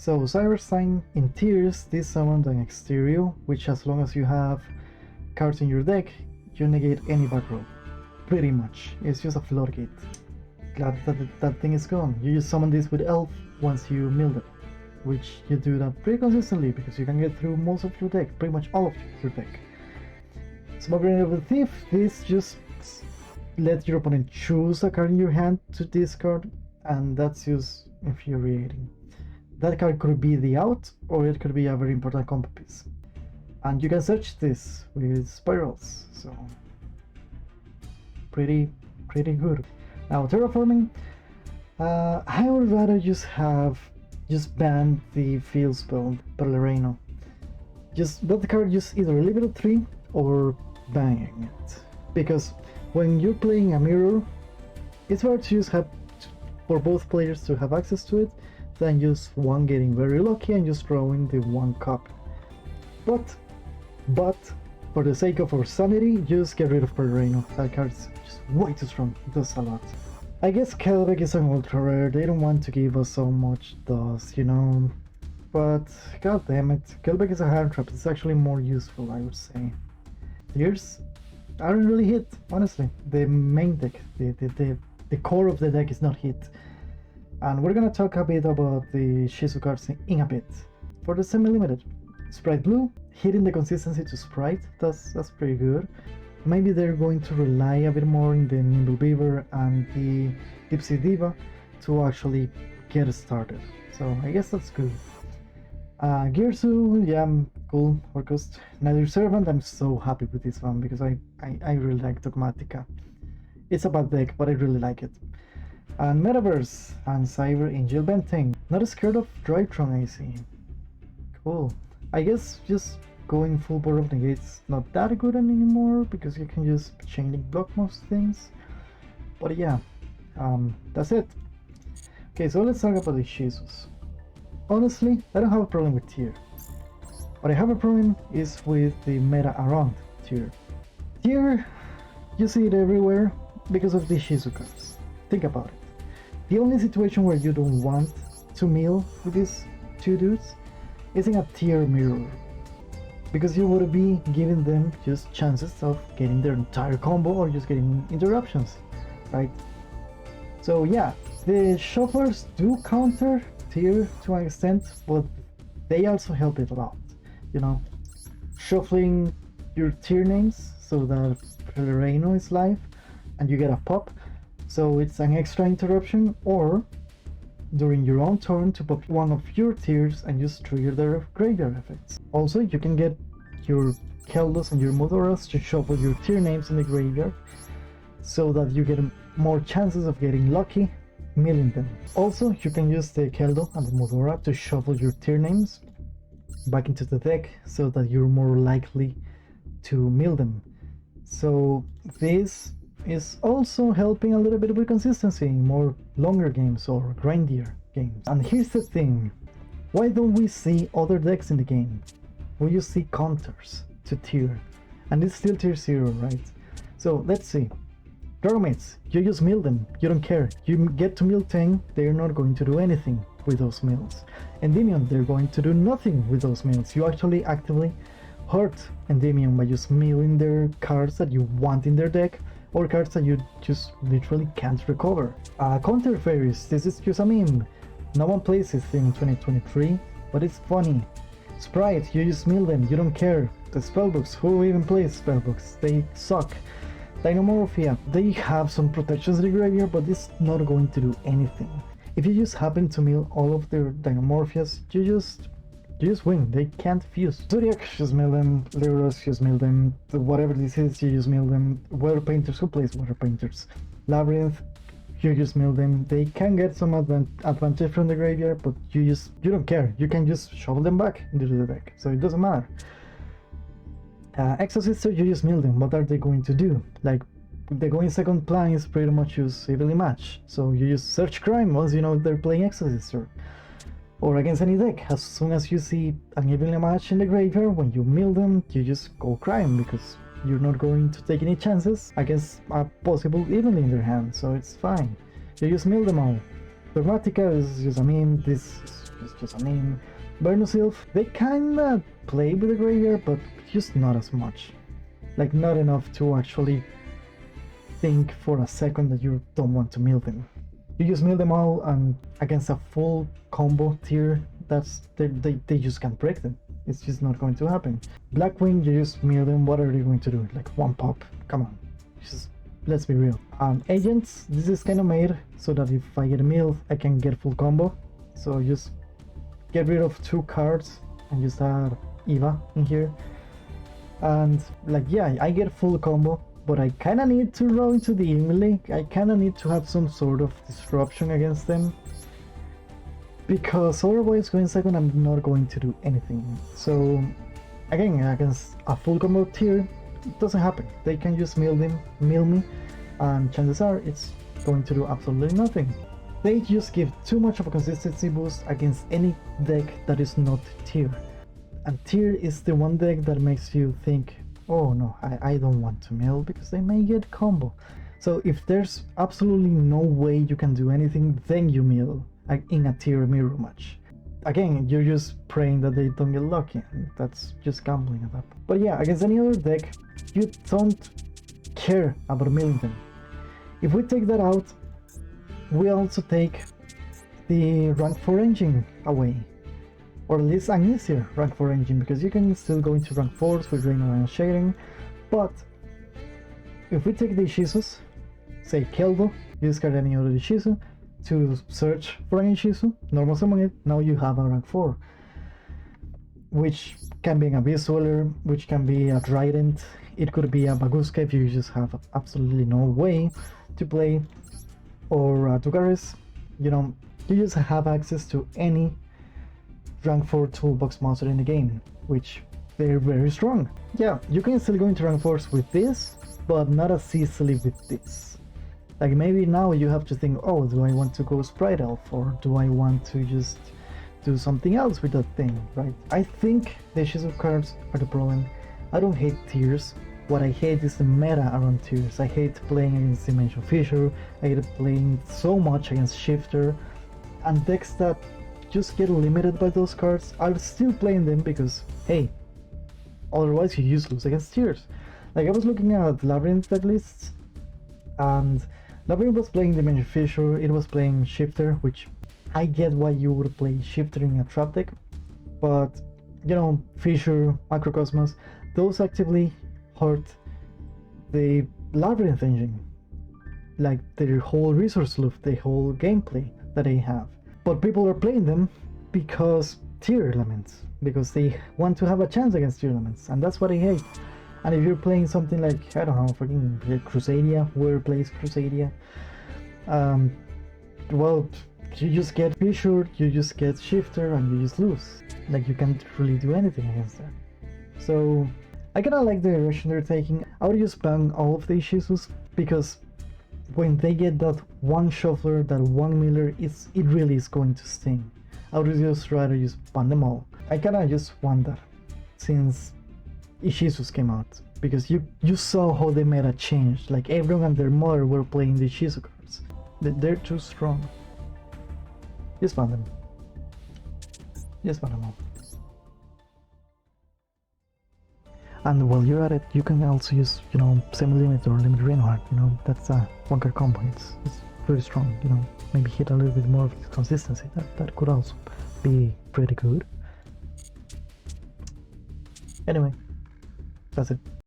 So Cybersign in Tears, this summoned an Exterior, which as long as you have cards in your deck, you negate any back row. Pretty much, it's just a floodgate. Glad that thing is gone. You just summon this with Elf once you mill it, which you do that pretty consistently because you can get through most of your deck, pretty much all of your deck. Smuggling of the Thief, this just let your opponent choose a card in your hand to discard, and that's just infuriating. That card could be the out, or it could be a very important combo piece. And you can search this with spirals, so pretty good. Now terraforming, I would rather just ban the field spell Pelerino. Just let the card just either leave it at 3 or bang it, because when you're playing a mirror, it's better to just have for both players to have access to it than just one getting very lucky and just throwing the one copy. But for the sake of our sanity, just get rid of Pelerino. That card's just way too strong. It does a lot. I guess Kelbeck is an ultra rare. They don't want to give us so much dust, you know. But god damn it, Kelbeck is a hand trap. It's actually more useful, I would say. Tears aren't really hit, honestly. The main deck, the core of the deck is not hit. And we're gonna talk a bit about the Shizu cards in a bit. For the semi-limited, Sprite Blue, hitting the consistency to Sprite, that's pretty good. Maybe they're going to rely a bit more in the Nimble Beaver and the Dipsy Diva to actually get started. So I guess that's good. Gearsu, yeah, cool, Orcust. Nether Servant, I'm so happy with this one because I really like Dogmatica. It's a bad deck, but I really like it. And Metaverse and Cyber Angel Benteng. Not scared of Drytron, I see. Cool. I guess just going full board of negates not that good anymore because you can just chain link block most things. But yeah, that's it. Okay, so let's talk about the Shizus. Honestly, I don't have a problem with Tear. What I have a problem is with the meta around Tear. Tear, you see it everywhere because of the Shizu cards. Think about it. The only situation where you don't want to mill with these two dudes is in a Tear mirror, because you would be giving them just chances of getting their entire combo or just getting interruptions, right? So yeah, the shufflers do counter Tear to an extent, but they also help it a lot, you know? Shuffling your Tear names so that Pelerino is live and you get a pop, so it's an extra interruption, or during your own turn to pop one of your Tears and just trigger their graveyard effects. Also, you can get your Keldos and your Modoras to shuffle your Tear names in the graveyard so that you get more chances of getting lucky milling them. Also, you can use the Keldo and the Modora to shuffle your Tear names back into the deck so that you're more likely to mill them. So this is also helping a little bit with consistency in more longer games or grindier games. And here's the thing, why don't we see other decks in the game? We just see counters to Tear, and it's still Tier 0, right? So let's see. Dragomates, you just mill them, you don't care. You get to mill 10, they're not going to do anything with those mills. Endymion, they're going to do nothing with those mills. You actually actively hurt Endymion by just milling their cards that you want in their deck, or cards that you just literally can't recover. Counter Fairies, this is just a meme. No one plays this thing in 2023, but it's funny. Sprite, you just mill them, you don't care. The spellbooks, who even plays spellbooks? They suck. Dynamorphia, they have some protections in the graveyard, but it's not going to do anything. If you just happen to mill all of their Dynamorphias, you just win. They can't fuse. Zodiac, just mill them. Lyros, just mill them. Whatever this is, you just mill them. Water Painters, who plays Water Painters? Labyrinth, you just mill them. They can get some advantage from the graveyard, but you don't care. You can just shovel them back into the deck, so it doesn't matter. Exorcister, you just mill them. What are they going to do? Like, the going second plan is pretty much just evenly match. So you just search crime once you know they're playing Exorcister. Or against any deck, as soon as you see an evenly match in the graveyard, when you mill them, you just go crime, because you're not going to take any chances against a possible evenly in their hand, so it's fine. You just mill them all. Dogmatica is just, I mean, this is It's just a name. Bernosilf, they kinda play with the graveyard, but just not as much. Like, not enough to actually think for a second that you don't want to mill them. You just mill them all, and against a full combo tier, they just can't break them. It's just not going to happen. Blackwing, you just mill them. What are you going to do? Like one pop? Come on, just let's be real. Agents, this is kind of made so that if I get a mill, I can get full combo. So just get rid of 2 cards and just add Eva in here. And like, yeah, I get full combo, but I kind of need to roll into the melee. I kind of need to have some sort of disruption against them, because otherwise going second I'm not going to do anything. So again, against a full combo tier, it doesn't happen. They can just mill me, and chances are it's going to do absolutely nothing. They just give too much of a consistency boost against any deck that is not tier. And tier is the one deck that makes you think, oh no, I don't want to mill because they may get combo. So if there's absolutely no way you can do anything, then you mill in a tier mirror match. Again, you're just praying that they don't get lucky, and that's just gambling at that point. But yeah, against any other deck, you don't care about milling them. If we take that out, we also take the rank 4 engine away. Or at least an easier rank 4 engine, because you can still go into rank 4s with Rain and Shading. But if we take the Ichizus, say Keldo, you discard any other Ichizu to search for an Ichizu, normal summon it, now you have a rank 4. Which can be an Abyss Dweller, which can be a Trident, it could be a Baguska if you just have absolutely no way to play, or a Tugaris. You know, you just have access to any rank 4 toolbox monster in the game, which they're very strong. Yeah, you can still go into rank 4s with this, but not as easily with this. Like, maybe now you have to think, oh, do I want to go Sprite Elf, or do I want to just do something else with that thing, right? I think the Ichizu cards are the problem. I don't hate tiers. What I hate is the meta around tiers. I hate playing against Dimension Fissure, I hate playing so much against Shifter, and decks that just get limited by those cards. I'm still playing them because, hey, otherwise you just lose against tiers. Like, I was looking at Labyrinth deck lists, and Labyrinth was playing Dimension Fissure, it was playing Shifter, which I get why you would play Shifter in a trap deck, but, you know, Fissure, Macrocosmos, those actively hurt the Labyrinth engine, like their whole resource loop, the whole gameplay that they have. But people are playing them because tier elements, because they want to have a chance against tier elements, and that's what I hate. And if you're playing something like, I don't know, fucking Crusadia, whoever plays Crusadia, well, you just get Fissure, you just get Shifter, and you just lose. Like, you can't really do anything against that. So I kinda like the direction they're taking. I would just ban all of the Ichizus, because when they get that one shuffler, that one miller, it really is going to sting. I would just rather just ban them all. I kinda just want that since Ichizus came out, because you saw how they made a change. Like, everyone and their mother were playing the Ichizu cards. They're too strong. Just ban them. Just ban them all. And while you're at it, you can also use, you know, Semi-Limit or Limit Reinhardt, you know, that's a one card combo, it's very strong, you know, maybe hit a little bit more of consistency, that could also be pretty good. Anyway, that's it.